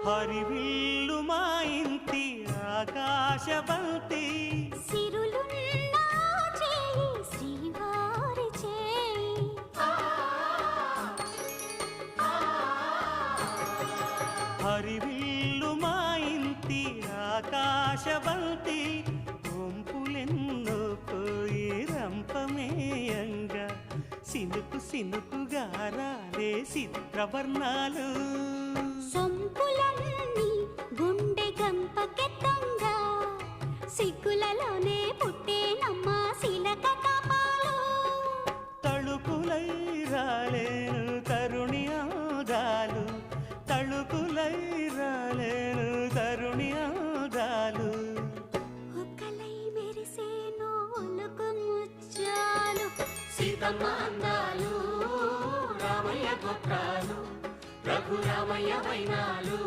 హరివిల్లు మా ఇంటి ఆకాశబంతి సిరులున్న చేయి శ్రీవారి చేయి హరివిల్లు మా ఇంటి ఆకాశబంతి వంపులెన్నో పోయి రంపమేయంగా సినుకు సినుకుగా రాలే చిత్రవర్ణాలు సొంపులన్నీ గుండె గంపకెత్తంగా సిగ్గులలోనే పుట్టేనమ్మ శిలక కపాలు తళుకులై రాలేను తరుణి ఆదాలు తళుకులై రాలేను తరుణి ఆదాలు ఒక్కలై మెరిసేను ఒలుకు ముచ్చాలు సీతమ్మ అందాలు రామయ్య గోత్రాలు రఘురామయ్య వైనాలు